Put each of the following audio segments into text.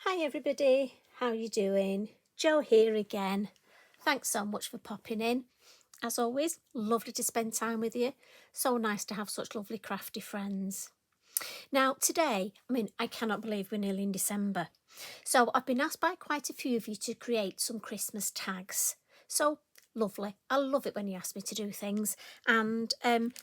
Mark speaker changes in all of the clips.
Speaker 1: Hi everybody, how you doing? Jo here again. Thanks so much for popping in. As always, lovely to spend time with you. So nice to have such lovely crafty friends. Now today, I cannot believe we're nearly in December. So I've been asked by quite a few of you to create some Christmas tags. So lovely. I love it when you ask me to do things. And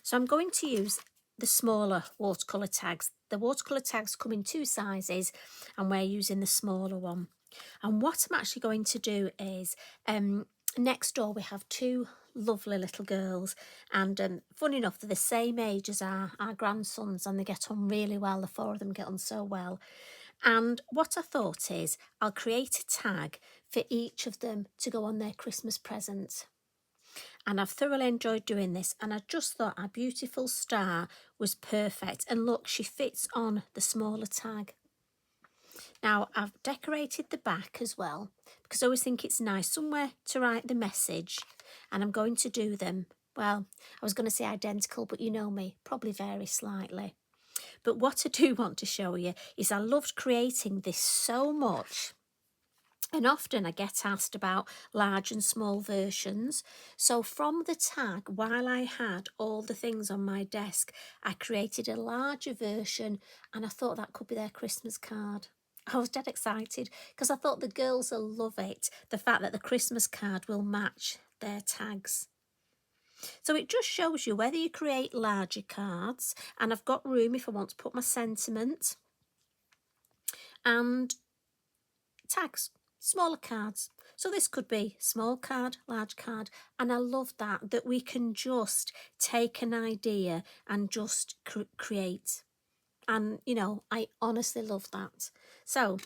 Speaker 1: so I'm going to use the smaller watercolour tags. The watercolour tags come in two sizes and we're using the smaller one. And what I'm actually going to do is, next door we have two lovely little girls, and funny enough, they're the same age as our grandsons, and they get on really well. The four of them get on so well. And what I thought is I'll create a tag for each of them to go on their Christmas present. And I've thoroughly enjoyed doing this, and I just thought our beautiful Starr was perfect. And look, she fits on the smaller tag. Now I've decorated the back as well, because I always think it's nice somewhere to write the message, and I'm going to do them, well, I was going to say identical, but you know me, probably vary slightly. But what I do want to show you is I loved creating this so much. And often I get asked about large and small versions. So from the tag, while I had all the things on my desk, I created a larger version, and I thought that could be their Christmas card. I was dead excited because I thought the girls will love it, the fact that the Christmas card will match their tags. So it just shows you whether you create larger cards, and I've got room if I want to put my sentiment, and tags, smaller cards. So this could be small card, large card, and I love that we can just take an idea and just create. And you know, I honestly love that. So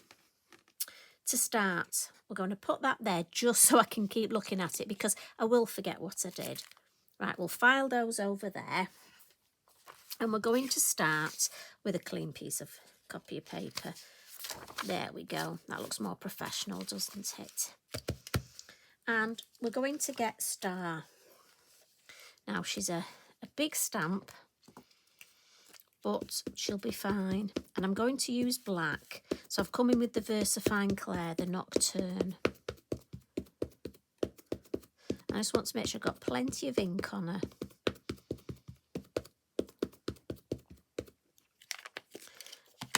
Speaker 1: to start, we're going to put that there just so I can keep looking at it, because I will forget what I did. Right, we'll file those over there, and we're going to start with a clean piece of copy paper. There we go. That looks more professional, doesn't it? And we're going to get Starr. Now, she's a big stamp, but she'll be fine. And I'm going to use black. So I've come in with the VersaFine Clair, the Nocturne. I just want to make sure I've got plenty of ink on her.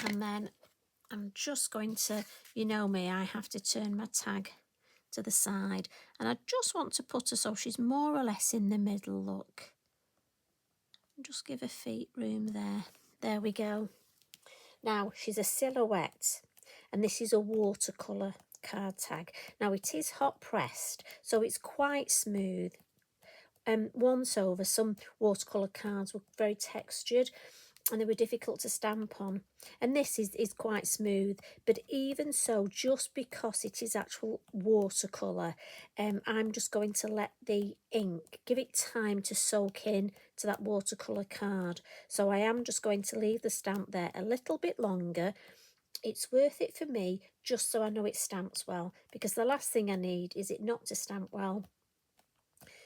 Speaker 1: And then I'm just going to, you know me, I have to turn my tag to the side, and I just want to put her so she's more or less in the middle, look. Just give her feet room there. There we go. Now, she's a silhouette, and this is a watercolour card tag. Now, it is hot pressed, so it's quite smooth. Once over, some watercolour cards were very textured, and they were difficult to stamp on, and this is quite smooth. But even so, just because it is actual watercolour, I'm just going to let the ink give it time to soak in to that watercolour card. So I am just going to leave the stamp there a little bit longer. It's worth it for me, just so I know it stamps well, because the last thing I need is it not to stamp well,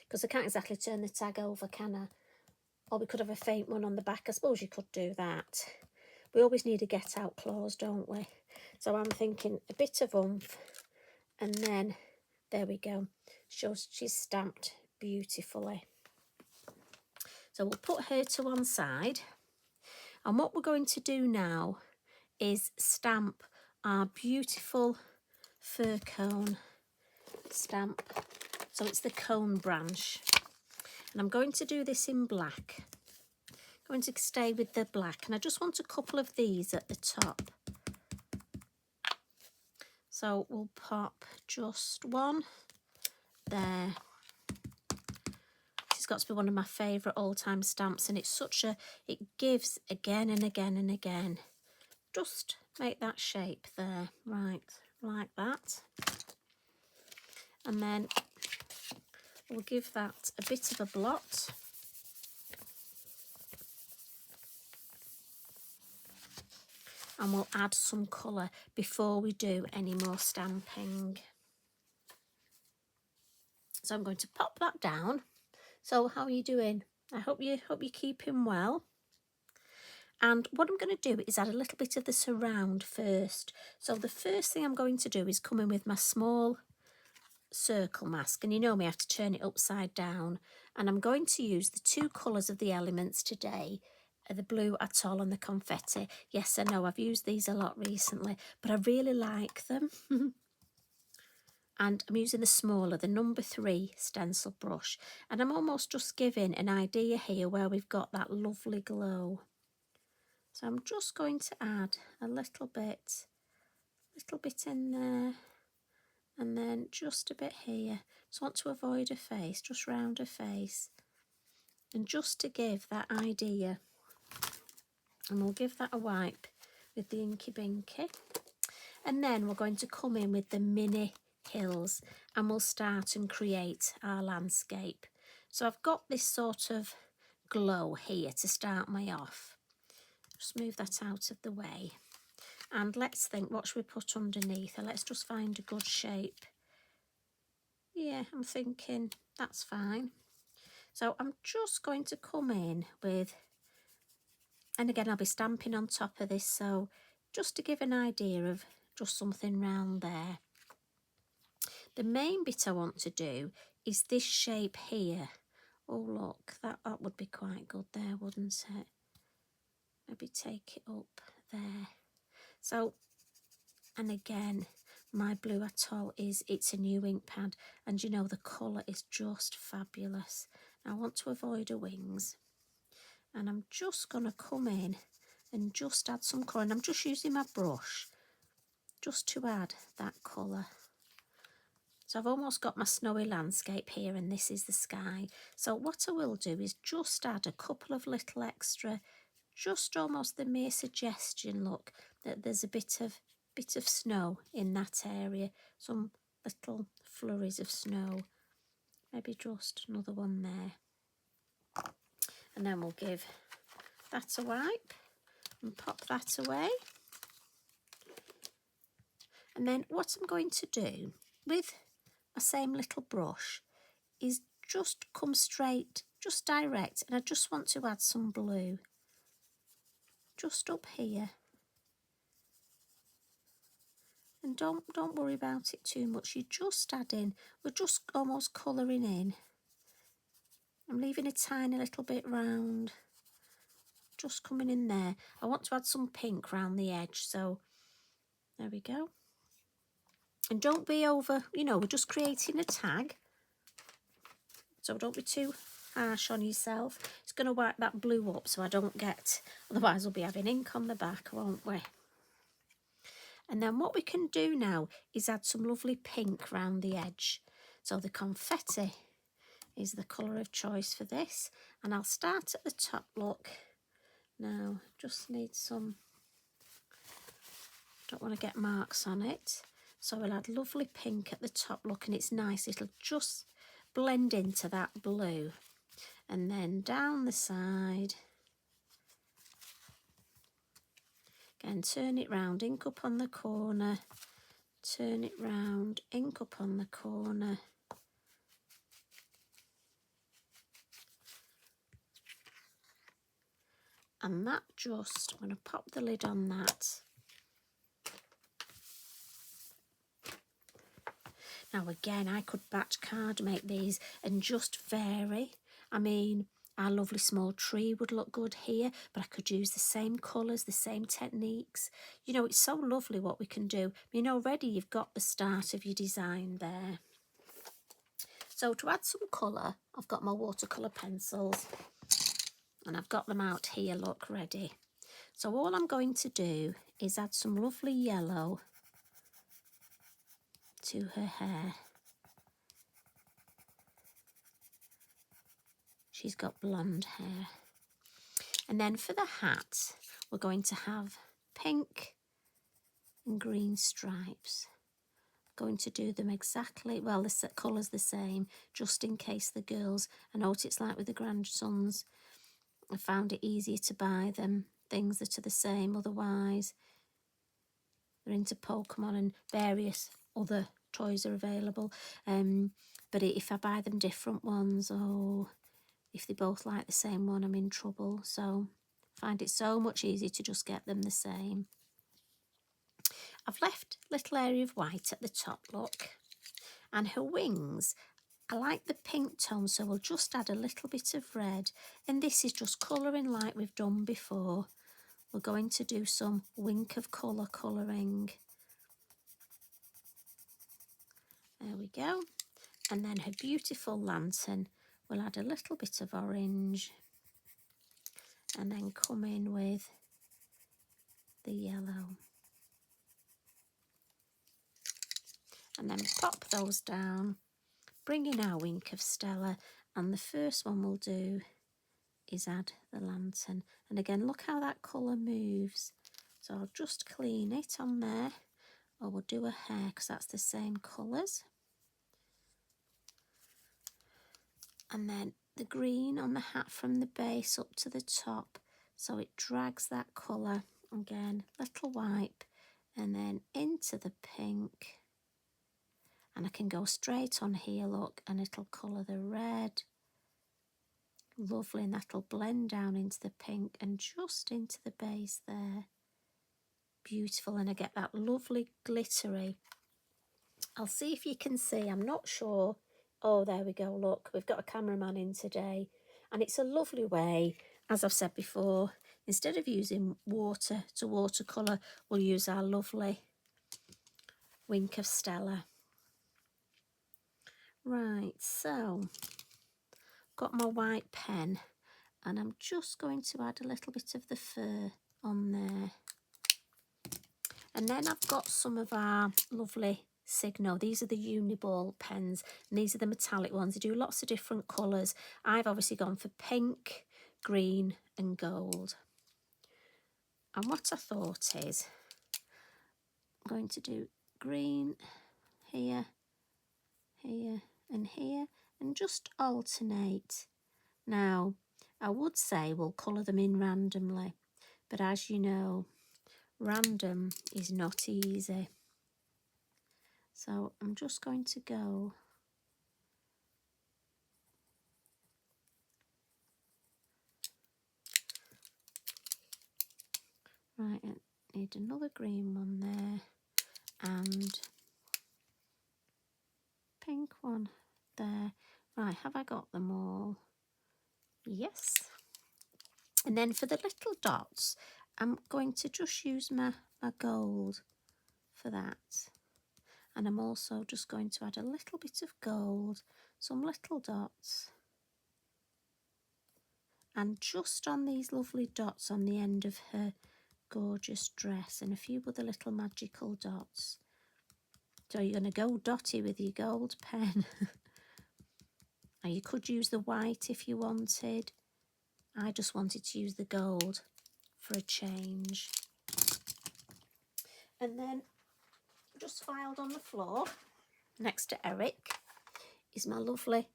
Speaker 1: because I can't exactly turn the tag over, can I? Or we could have a faint one on the back. I suppose you could do that. We always need a get out clause, don't we? So I'm thinking a bit of oomph, and then there we go. Shows she's stamped beautifully. So we'll put her to one side, and what we're going to do now is stamp our beautiful fir cone stamp. So it's the cone branch, and I'm going to do this in black. Going to stay with the black, and I just want a couple of these at the top. So we'll pop just one there. This has got to be one of my favourite all-time stamps, and it's such a, it gives again and again and again. Just make that shape there, right, like that. And then we'll give that a bit of a blot. And we'll add some colour before we do any more stamping. So I'm going to pop that down. So how are you doing? I hope you're keeping well. And what I'm going to do is add a little bit of the surround first. So the first thing I'm going to do is come in with my small circle mask, and you know me, I have to turn it upside down, and I'm going to use the two colours of the elements today, the Blue Atoll and the Confetti. Yes, I know I've used these a lot recently, but I really like them. And I'm using the smaller, the number 3 stencil brush, and I'm almost just giving an idea here where we've got that lovely glow. So I'm just going to add a little bit in there, and then just a bit here. Just want to avoid her face, just round her face, and just to give that idea. And we'll give that a wipe with the Inky Binky. And then we're going to come in with the mini hills, and we'll start and create our landscape. So I've got this sort of glow here to start me off. Just move that out of the way. And let's think, what should we put underneath? Let's just find a good shape. Yeah, I'm thinking that's fine. So I'm just going to come in with, and again I'll be stamping on top of this, so just to give an idea of just something round there. The main bit I want to do is this shape here. Oh look, that would be quite good there, wouldn't it? Maybe take it up there. So, and again, my Blue Atoll it's a new ink pad, and you know the colour is just fabulous. Now I want to avoid her wings, and I'm just going to come in and just add some colour, and I'm just using my brush just to add that colour. So I've almost got my snowy landscape here, and this is the sky. So what I will do is just add a couple of little extra, just almost the mere suggestion, look, that there's a bit of snow in that area, some little flurries of snow, maybe just another one there. And then we'll give that a wipe and pop that away. And then what I'm going to do with my same little brush is just come straight, just direct, and I just want to add some blue just up here. And don't worry about it too much. You're just adding, we're just almost colouring in. I'm leaving a tiny little bit round, just coming in there. I want to add some pink round the edge, so there we go. And don't be over, you know, we're just creating a tag, so don't be too harsh on yourself. It's going to wipe that blue up so I don't get, otherwise we'll be having ink on the back, won't we? And then what we can do now is add some lovely pink round the edge. So the Confetti is the colour of choice for this, and I'll start at the top, look. Now just need some, don't want to get marks on it, so we'll add lovely pink at the top, look, and it's nice, it'll just blend into that blue. And then down the side, again turn it round, ink up on the corner, turn it round, ink up on the corner. And that just, I'm going to pop the lid on that. Now again, I could batch card make these and just vary. I mean, our lovely small tree would look good here, but I could use the same colours, the same techniques. You know, it's so lovely what we can do. I mean, already you've got the start of your design there. So to add some colour, I've got my watercolour pencils, and I've got them out here, look, ready. So all I'm going to do is add some lovely yellow to her hair. She's got blonde hair. And then for the hat, we're going to have pink and green stripes. Going to do them exactly, well, the colour's the same, just in case the girls, I know what it's like with the grandsons. I found it easier to buy them things that are the same, otherwise they're into Pokemon and various other toys are available. But if I buy them different ones, oh, if they both like the same one, I'm in trouble. So find it so much easier to just get them the same. I've left a little area of white at the top, look. And her wings, I like the pink tone, so we'll just add a little bit of red. And this is just colouring like we've done before. We're going to do some Wink of Colour colouring. There we go. And then her beautiful lantern, we'll add a little bit of orange and then come in with the yellow. And then pop those down, bring in our Wink of Stella, and the first one we'll do is add the lantern. And again, look how that colour moves. So I'll just clean it on there, or we'll do a hair because that's the same colours. And then the green on the hat from the base up to the top, so it drags that colour. Again, little wipe, and then into the pink. And I can go straight on here, look, and it'll colour the red. Lovely, and that'll blend down into the pink and just into the base there. Beautiful, and I get that lovely glittery. I'll see if you can see, I'm not sure. Oh, there we go, look, we've got a cameraman in today. And it's a lovely way, as I've said before, instead of using water to watercolour, we'll use our lovely Wink of Stella. Right, so got my white pen, and I'm just going to add a little bit of the fur on there. And then I've got some of our lovely Signo. These are the Uniball pens, and these are the metallic ones. They do lots of different colours. I've obviously gone for pink, green and gold. And what I thought is, I'm going to do green here, here and here, and just alternate. Now, I would say we'll colour them in randomly, but as you know, random is not easy. So I'm just going to go right, I need another green one there and pink one there. Right, have I got them all? Yes. And then for the little dots, I'm going to just use my gold for that. And I'm also just going to add a little bit of gold, some little dots. And just on these lovely dots on the end of her gorgeous dress, and a few other little magical dots. So you're going to go dotty with your gold pen. Now you could use the white if you wanted. I just wanted to use the gold for a change. And then just filed on the floor next to Eric is my lovely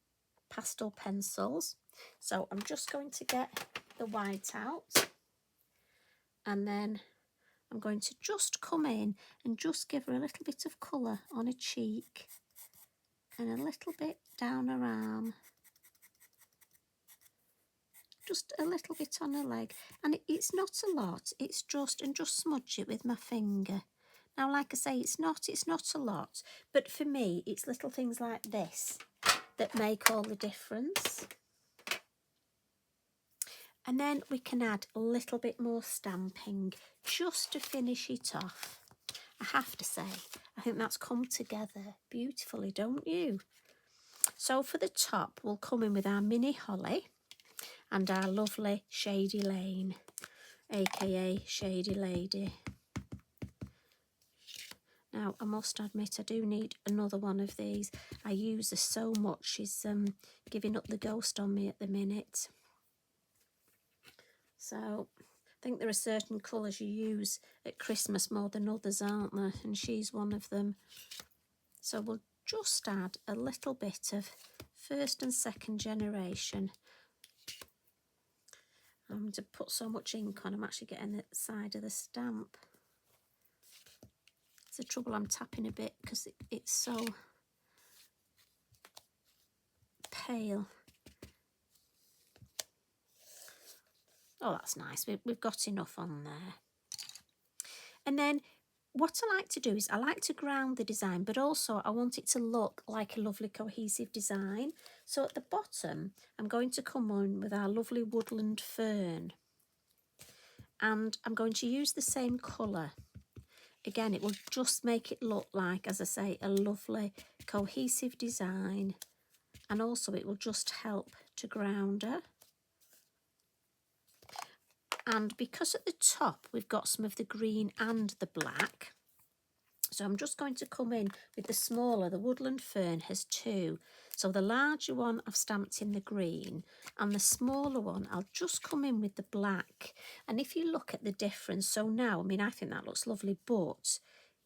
Speaker 1: pastel pencils. So I'm just going to get the white out, and then I'm going to just come in and just give her a little bit of colour on her cheek and a little bit down her arm. Just a little bit on her leg, and it's not a lot, it's just, and just smudge it with my finger. Now, like I say, it's not a lot, but for me, it's little things like this that make all the difference. And then we can add a little bit more stamping just to finish it off. I have to say, I think that's come together beautifully, don't you? So for the top, we'll come in with our mini holly and our lovely Shady Lane, aka Shady Lady. Now, I must admit, I do need another one of these. I use her so much, she's giving up the ghost on me at the minute. So I think there are certain colours you use at Christmas more than others, aren't there? And she's one of them. So we'll just add a little bit of first and second generation. I'm to put so much ink on, I'm actually getting the side of the stamp. It's the trouble, I'm tapping a bit because it's so pale. Oh, that's nice. We've got enough on there. And then what I like to do is I like to ground the design, but also I want it to look like a lovely cohesive design. So at the bottom, I'm going to come on with our lovely woodland fern. And I'm going to use the same colour. Again, it will just make it look like, as I say, a lovely cohesive design. And also it will just help to ground her. And because at the top we've got some of the green and the black, so I'm just going to come in with the smaller. The woodland fern has two. So the larger one I've stamped in the green, and the smaller one I'll just come in with the black. And if you look at the difference, so now, I mean, I think that looks lovely, but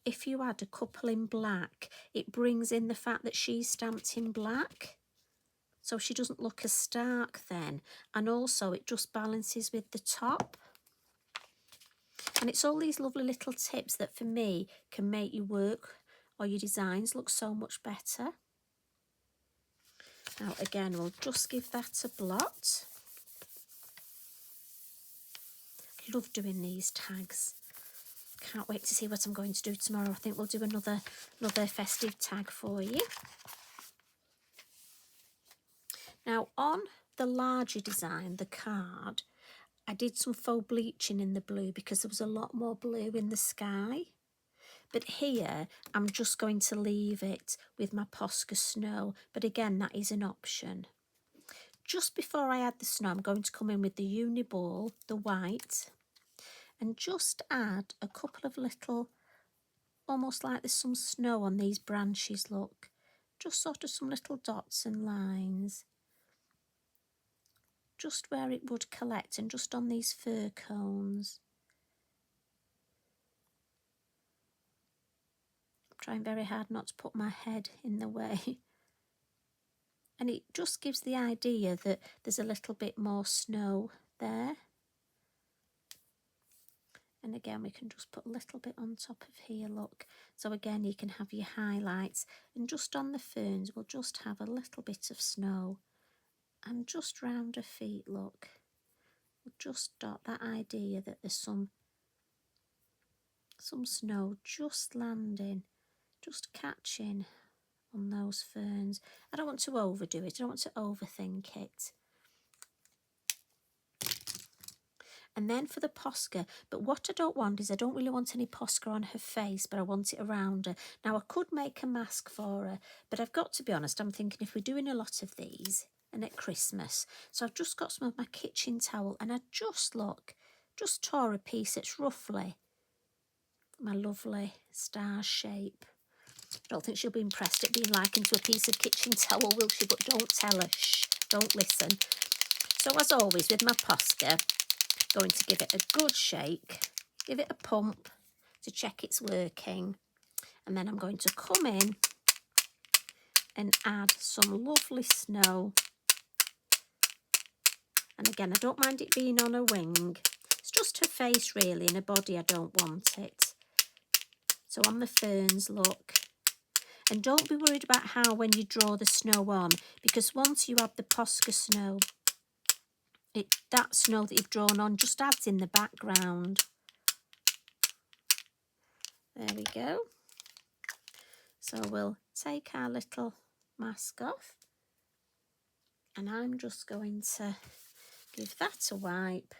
Speaker 1: if you add a couple in black, it brings in the fact that she's stamped in black. So she doesn't look as stark then. And also it just balances with the top. And it's all these lovely little tips that for me can make your work or your designs look so much better. Now again, we'll just give that a blot. Love doing these tags. Can't wait to see what I'm going to do tomorrow. I think we'll do another festive tag for you. Now on the larger design, the card, I did some faux bleaching in the blue because there was a lot more blue in the sky. But here, I'm just going to leave it with my Posca Snow. But again, that is an option. Just before I add the snow, I'm going to come in with the Uniball, the white, and just add a couple of little, almost like there's some snow on these branches, look. Just sort of some little dots and lines. Just where it would collect and just on these fir cones. Trying very hard not to put my head in the way. And it just gives the idea that there's a little bit more snow there. And again, we can just put a little bit on top of here, look. So again, you can have your highlights. And just on the ferns, we'll just have a little bit of snow. And just round her feet, look. We'll just dot that idea that there's some snow just landing, just catching on those ferns. I don't want to overdo it. I don't want to overthink it. And then for the Posca, but what I don't want is I don't really want any Posca on her face, but I want it around her. Now I could make a mask for her, but I've got to be honest, I'm thinking if we're doing a lot of these and at Christmas, so I've just got some of my kitchen towel and I just tore a piece that's roughly my lovely star shape. I don't think she'll be impressed at being likened to a piece of kitchen towel, will she? But don't tell her, shh, don't listen. So as always with my Posca, going to give it a good shake, give it a pump to check it's working, and then I'm going to come in and add some lovely snow. And again, I don't mind it being on a wing. It's just her face really, and her body I don't want it. So on the ferns, look. And don't be worried about how when you draw the snow on, because once you add the Posca snow, that snow that you've drawn on just adds in the background. There we go. So we'll take our little mask off. And I'm just going to give that a wipe.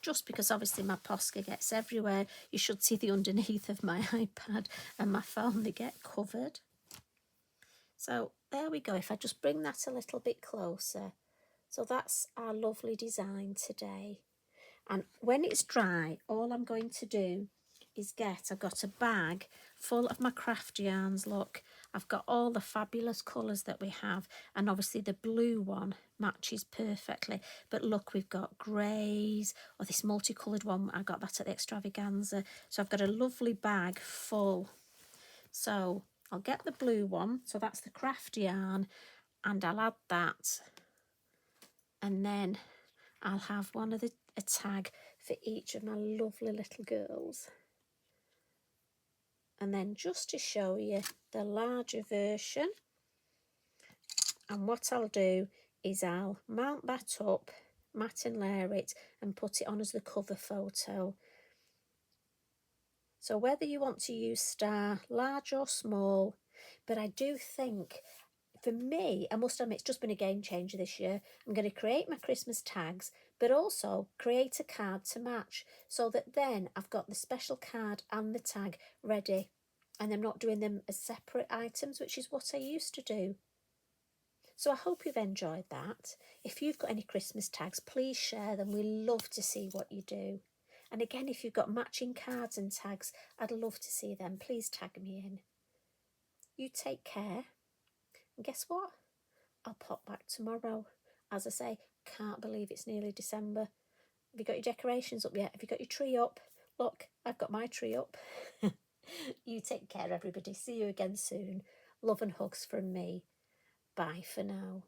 Speaker 1: Just because obviously my Posca gets everywhere. You should see the underneath of my iPad and my phone, they get covered. So there we go. If I just bring that a little bit closer. So that's our lovely design today. And when it's dry, all I'm going to do is I've got a bag full of my craft yarns, look. I've got all the fabulous colours that we have, and obviously the blue one matches perfectly. But look, we've got greys, or this multicoloured one, I got that at the extravaganza. So I've got a lovely bag full. So I'll get the blue one, so that's the craft yarn, and I'll add that. And then I'll have a tag for each of my lovely little girls. And then just to show you the larger version, and what I'll do is I'll mount that up matte and layer it and put it on as the cover photo. So whether you want to use Starr, large or small, but I do think, for me, I must admit, it's just been a game changer this year. I'm going to create my Christmas tags, but also create a card to match, so that then I've got the special card and the tag ready, and I'm not doing them as separate items, which is what I used to do. So I hope you've enjoyed that. If you've got any Christmas tags, please share them. We love to see what you do. And again, if you've got matching cards and tags, I'd love to see them. Please tag me in. You take care. And guess what? I'll pop back tomorrow. As I say, can't believe it's nearly December. Have you got your decorations up yet? Have you got your tree up? Look, I've got my tree up. You take care, everybody. See you again soon. Love and hugs from me. Bye for now.